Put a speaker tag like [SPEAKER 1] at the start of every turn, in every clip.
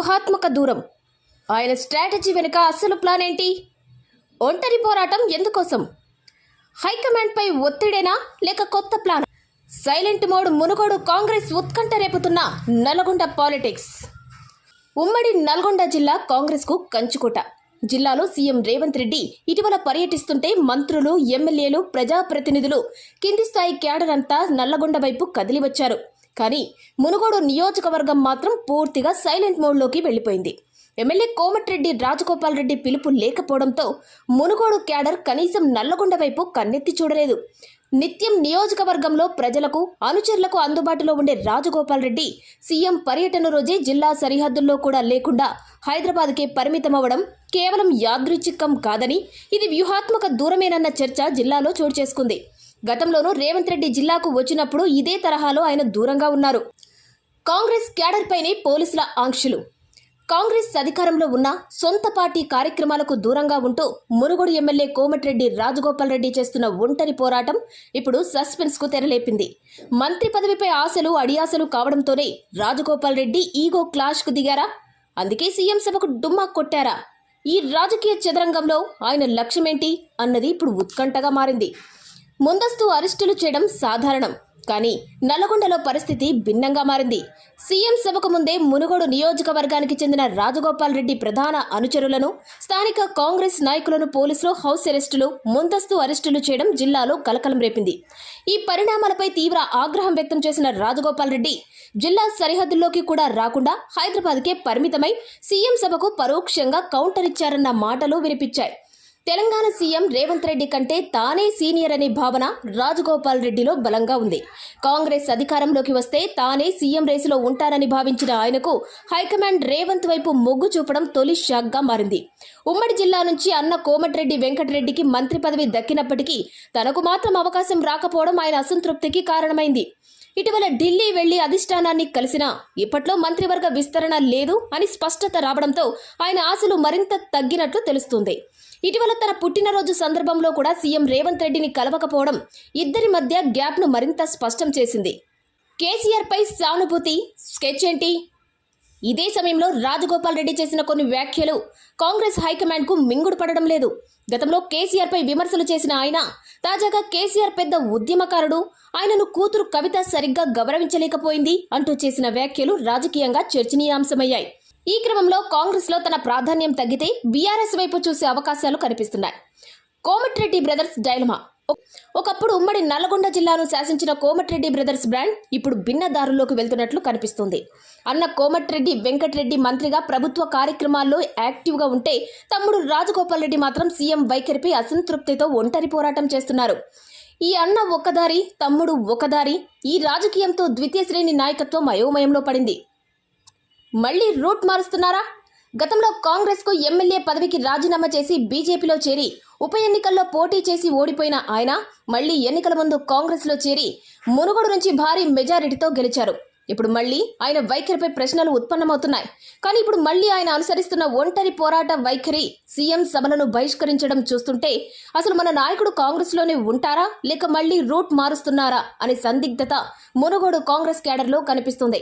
[SPEAKER 1] వ్యూహాత్మక దూరం. ఆయన స్ట్రాటజీ వెనుక అసలు ప్లాన్ ఏంటి? ఒంటరి పోరాటం ఎందుకోసం? హైకమాండ్పై ఒత్తిడేనా లేక కొత్త plan? Silent mode Munugode Congress ఉత్కంఠ రేపుతున్న నల్గొండ పాలిటిక్స్. ఉమ్మడి నల్గొండ జిల్లా కాంగ్రెస్కు కంచుకోట. జిల్లాలో సీఎం రేవంత్ రెడ్డి ఇటీవల పర్యటిస్తుంటే మంత్రులు, ఎమ్మెల్యేలు, ప్రజాప్రతినిధులు, కింది స్థాయి క్యాడర్ అంతా నల్లగొండ వైపు కదిలి వచ్చారు. కానీ మునుగోడు నియోజకవర్గం మాత్రం పూర్తిగా సైలెంట్ మోడ్లోకి వెళ్లిపోయింది. ఎమ్మెల్యే కోమటిరెడ్డి రాజగోపాల్ రెడ్డి పిలుపు లేకపోవడంతో మునుగోడు క్యాడర్ కనీసం నల్లగొండ వైపు కన్నెత్తి చూడలేదు. నిత్యం నియోజకవర్గంలో ప్రజలకు, అనుచరులకు అందుబాటులో ఉండే రాజగోపాల్ రెడ్డి సీఎం పర్యటన రోజే జిల్లా సరిహద్దుల్లో కూడా లేకుండా హైదరాబాద్కే పరిమితమవ్వడం కేవలం యాదృచ్ఛికం కాదని, ఇది వ్యూహాత్మక దూరమేనన్న చర్చ జిల్లాలో చోటు చేసుకుంది. గతంలోనూ రేవంత్ రెడ్డి జిల్లాకు వచ్చినప్పుడు ఇదే తరహాలో ఆయన దూరంగా ఉన్నారు. కాంగ్రెస్ క్యాడర్ పైనే పోలీసుల ఆంక్షలు. కాంగ్రెస్ అధికారంలో ఉన్న సొంత పార్టీ కార్యక్రమాలకు దూరంగా ఉంటూ మునుగోడు ఎమ్మెల్యే కోమటిరెడ్డి రాజగోపాల్ రెడ్డి చేస్తున్న ఒంటరి పోరాటం ఇప్పుడు సస్పెన్స్కు తెరలేపింది. మంత్రి పదవిపై ఆశలు అడియాసలు కావడంతోనే రాజగోపాల్ రెడ్డి ఈగో క్లాష్కు దిగారా? అందుకే సీఎం సభకు డుమ్మా కొట్టారా? ఈ రాజకీయ చదరంగంలో ఆయన లక్ష్యమేంటి అన్నది ఇప్పుడు ఉత్కంఠగా మారింది. ముందస్తు అరెస్టులు చేయడం సాధారణం, కానీ నల్లగొండలో పరిస్థితి భిన్నంగా మారింది. సీఎం సభకు ముందే మునుగోడు నియోజకవర్గానికి చెందిన రాజగోపాల్ రెడ్డి ప్రధాన అనుచరులను, స్థానిక కాంగ్రెస్ నాయకులను పోలీసులు హౌస్ అరెస్టులు, ముందస్తు అరెస్టులు చేయడం జిల్లాలో కలకలం రేపింది. ఈ పరిణామాలపై తీవ్ర ఆగ్రహం వ్యక్తం చేసిన రాజగోపాల్ రెడ్డి జిల్లా సరిహద్దుల్లోకి కూడా రాకుండా హైదరాబాద్కే పరిమితమై సీఎం సభకు పరోక్షంగా కౌంటర్ ఇచ్చారన్న మాటలు వినిపించాయి. తెలంగాణ సీఎం రేవంత్ రెడ్డి కంటే తానే సీనియర్ అనే భావన రాజగోపాల్ రెడ్డిలో బలంగా ఉంది. కాంగ్రెస్ అధికారంలోకి వస్తే తానే సీఎం రేసులో ఉంటారని భావించిన ఆయనకు హైకమాండ్ రేవంత్ వైపు మొగ్గు చూపడం తొలి షాక్గా మారింది. ఉమ్మడి జిల్లా నుంచి అన్న కోమటిరెడ్డి వెంకటరెడ్డికి మంత్రి పదవి దక్కినప్పటికీ తనకు మాత్రం అవకాశం రాకపోవడం ఆయన అసంతృప్తికి కారణమైంది. ఇటీవల ఢిల్లీ వెళ్లి అధిష్టానాన్ని కలిసినా ఇప్పట్లో మంత్రివర్గ విస్తరణ లేదు అని స్పష్టత రావడంతో ఆయన ఆశలు మరింత తగ్గినట్లు తెలుస్తుంది. ఇటీవల తన పుట్టినరోజు సందర్భంలో కూడా సీఎం రేవంత్ రెడ్డిని కలవకపోవడం ఇద్దరి మధ్య గ్యాప్ను మరింత స్పష్టం చేసింది. కేసీఆర్పై సానుభూతి స్కెచ్ ఏంటి? ఇదే సమయంలో రాజగోపాల్ రెడ్డి చేసిన కొన్ని వ్యాఖ్యలు కాంగ్రెస్ హైకమాండ్కు మింగుడు పడడం లేదు. గతంలో కేసీఆర్పై విమర్శలు చేసిన ఆయన తాజాగా కేసీఆర్ పెద్ద ఉద్యమకారుడు, ఆయనను కూతురు కవిత సరిగ్గా గౌరవించలేకపోయింది అంటూ చేసిన వ్యాఖ్యలు రాజకీయంగా చర్చనీయాంశమయ్యాయి. ఈ క్రమంలో కాంగ్రెస్లో తన ప్రాధాన్యం తగ్గితే బీఆర్ఎస్ వైపు చూసే అవకాశాలు కనిపిస్తున్నాయి. Komatireddy brothers dilemma. ఒకప్పుడు ఉమ్మడి నల్లగొండ జిల్లాను శాసించిన కోమటిరెడ్డి బ్రదర్స్ బ్రాండ్ ఇప్పుడు భిన్న దారుల్లోకి వెళ్తున్నట్లు కనిపిస్తుంది. అన్న కోమటిరెడ్డి వెంకటరెడ్డి మంత్రిగా ప్రభుత్వ కార్యక్రమాల్లో యాక్టివ్గా ఉంటే, తమ్ముడు రాజగోపాల్ రెడ్డి మాత్రం సీఎం వైఖరిపై అసంతృప్తితో ఒంటరి పోరాటం చేస్తున్నారు. ఈ అన్న ఒకదారి, తమ్ముడు ఒకదారి, ఈ రాజకీయంతో ద్వితీయ శ్రేణి నాయకత్వం అయోమయంలో పడింది. మళ్లీ రూట్ మారుస్తున్నారా? గతంలో కాంగ్రెస్కు ఎమ్మెల్యే పదవికి రాజీనామా చేసి బీజేపీలో చేరి ఉప ఎన్నికల్లో పోటీ చేసి ఓడిపోయిన ఆయన మళ్లీ ఎన్నికల ముందు కాంగ్రెస్లో చేరి మునుగోడు నుంచి భారీ మెజారిటీతో గెలిచారు. ఇప్పుడు మళ్లీ ఆయన వైఖరిపై ప్రశ్నలు ఉత్పన్నమవుతున్నాయి. కానీ ఇప్పుడు మళ్లీ ఆయన అనుసరిస్తున్న ఒంటరి పోరాట వైఖరి, సీఎం సభలను బహిష్కరించడం చూస్తుంటే అసలు మన నాయకుడు కాంగ్రెస్లోనే ఉంటారా లేక మళ్లీ రూట్ మారుస్తున్నారా అనే సందిగ్ధత మునుగోడు కాంగ్రెస్ క్యాడర్లో కనిపిస్తుంది.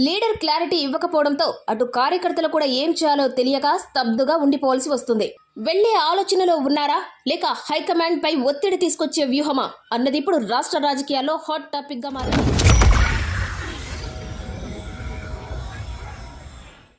[SPEAKER 1] లీడర్ క్లారిటీ ఇవ్వకపోవడంతో అటు కార్యకర్తలు కూడా ఏం చేయాలో తెలియక స్తబ్దుగా ఉండిపోవాల్సి వస్తుంది. వెళ్లే ఆలోచనలో ఉన్నారా లేక హైకమాండ్ పై ఒత్తిడి తీసుకొచ్చే వ్యూహమా అన్నది ఇప్పుడు రాష్ట్ర రాజకీయాల్లో హాట్ టాపిక్ గా మారింది.